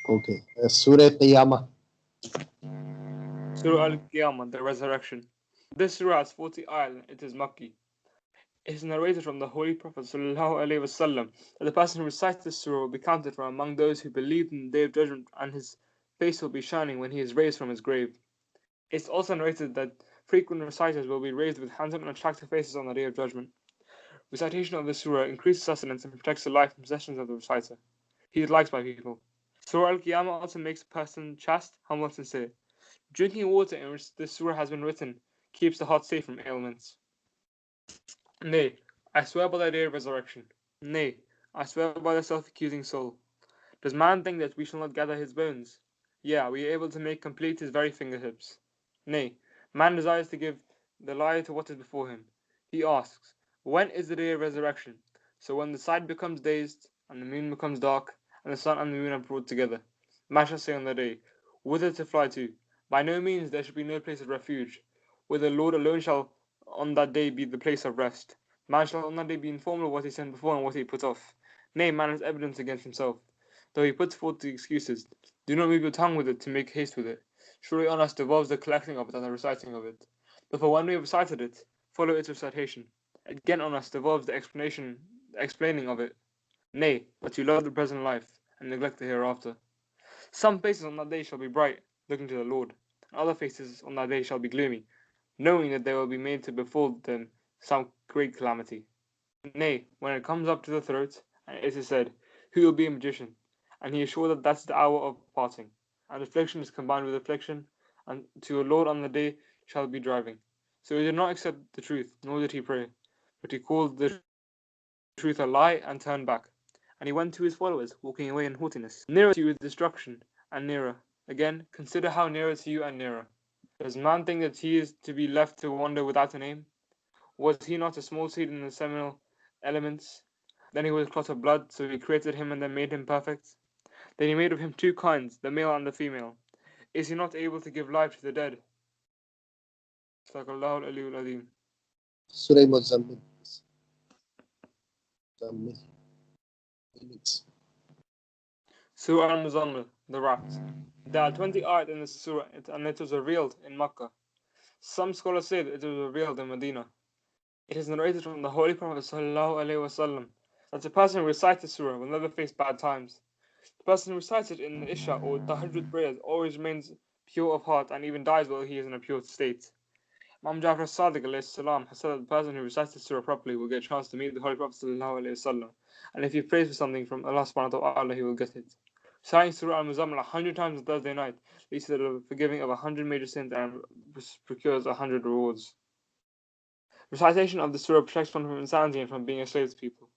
Okay. Surah Qiyamah. Surah Al-Qiyamah, the Resurrection. This surah has 40 ayat. It is Makki. It is narrated from the Holy Prophet ﷺ that the person who recites this surah will be counted from among those who believe in the Day of Judgment, and his face will be shining when he is raised from his grave. It is also narrated that frequent reciters will be raised with handsome and attractive faces on the Day of Judgment. Recitation of this surah increases sustenance and protects the life and possessions of the reciter. He is liked by people. Surah Al-Qiyamah also makes a person chaste, humble, and sincere. Drinking water in which this surah has been written keeps the heart safe from ailments. Nay, I swear by the day of resurrection. Nay, I swear by the self-accusing soul. Does man think that we shall not gather his bones? Yea, we are able to make complete his very fingertips. Nay, man desires to give the lie to what is before him. He asks, when is the day of resurrection? So when the sight becomes dazed, and the moon becomes dark, and the sun and the moon are brought together, man shall say on the day, whither to fly to? By no means there shall be no place of refuge, where the Lord alone shall on that day be the place of rest. Man shall on that day be informed of what he sent before and what he put off. Nay, man has evidence against himself, though he puts forth the excuses. Do not move your tongue with it to make haste with it. Surely on us devolves the collecting of it and the reciting of it. Therefore, when we have recited it, follow its recitation. Again on us devolves the explaining of it. Nay, but you love the present life, and neglect the hereafter. Some faces on that day shall be bright, looking to the Lord, and other faces on that day shall be gloomy, knowing that they will be made to befall them some great calamity. Nay, when it comes up to the throat, and it is said, who will be a magician? And he is sure that that's the hour of parting, and affliction is combined with affliction, and to your Lord on the day shall be driving. So he did not accept the truth, nor did he pray, but he called the truth a lie and turned back. And he went to his followers, walking away in haughtiness. Nearer to you is destruction, and nearer. Again, consider how nearer to you and nearer. Does man think that he is to be left to wander without a name? Was he not a small seed in the seminal elements? Then he was a clot of blood, so he created him and then made him perfect. Then he made of him two kinds, the male and the female. Is he not able to give life to the dead? Sadaqallahu al-Aliyyul Azim. Surah Muzammil. Muzammil. Surah Al-Muzammil, the rat. There are 20 ayat in this surah, and it was revealed in Makkah. Some scholars say that it was revealed in Medina. It is narrated from the Holy Prophet ﷺ that the person who recites the surah will never face bad times. The person who recites it in the Isha or Tahajjud prayers always remains pure of heart and even dies while he is in a pure state. Imam Jafar Sadiq has said that the person who recites the surah properly will get a chance to meet the Holy Prophet ﷺ, and if he prays for something from Allah subhanahu wa ta'ala, he will get it. Reciting Surah Al-Muzammil 100 times on Thursday night leads to the forgiving of 100 major sins and procures 100 rewards. Recitation of the surah protects one from insanity and from being a slave to people.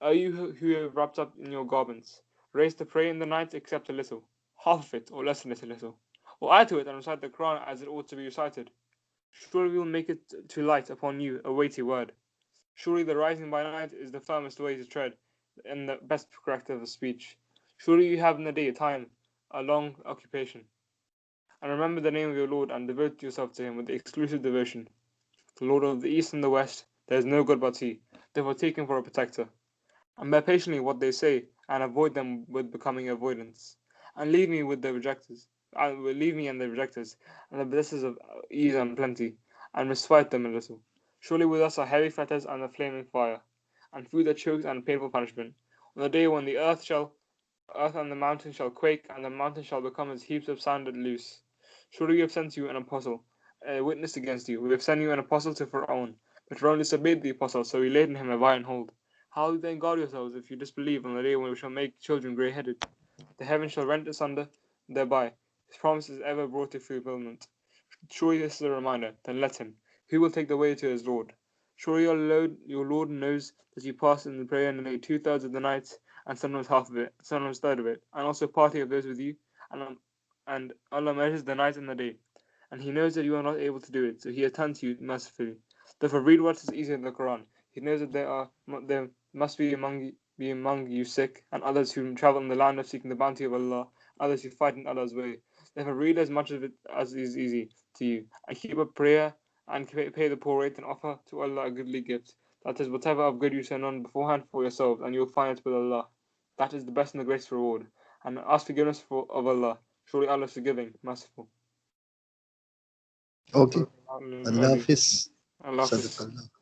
O you who have wrapped up in your garments, raise to pray in the night except a little, half of it, or less than it a little, or add to it and recite the Quran as it ought to be recited. Surely we will make it to light upon you a weighty word. Surely the rising by night is the firmest way to tread, and the best corrective of speech. Surely you have in the day a time, a long occupation. And remember the name of your Lord, and devote yourself to him with the exclusive devotion. The Lord of the East and the West, there is no God but he, therefore take him for a protector. And bear patiently what they say, and avoid them with becoming avoidance. And leave me with the rejectors, leave me and the rejectors, and the blessings of ease and plenty, and respite them a little. Surely with us are heavy fetters and the flaming fire, and food that chokes and painful punishment. On the day when the earth and the mountains shall quake, and the mountains shall become as heaps of sand and loose. Surely we have sent you an apostle, a witness against you. We have sent you an apostle to Pharaoh, but Pharaoh disobeyed the apostle, so we laid in him a iron hold. How then guard yourselves if you disbelieve on the day when we shall make children grey-headed? The heavens shall rent asunder thereby. His promise is ever brought to fulfillment. Surely this is a reminder, then let him. Who will take the way to his Lord? Surely your Lord knows that you pass in the prayer and lay 2/3 of the night, and sometimes half of it, sometimes third of it, and also party of those with you, and Allah measures the night and the day. And he knows that you are not able to do it, so he has turned to you mercifully. Therefore read what is easier in the Quran. He knows that there must be among you sick, and others who travel in the land of seeking the bounty of Allah, others who fight in Allah's way. Therefore read as much of it as is easy to you, and keep up prayer, and pay the poor rate, and offer to Allah a goodly gift. That is whatever of good you send on beforehand for yourselves, and you will find it with Allah. That is the best and the greatest reward. and ask forgiveness of Allah. Surely Allah is forgiving, merciful. Okay. Allah Hafiz. Allah Hafiz. Sadaqallah.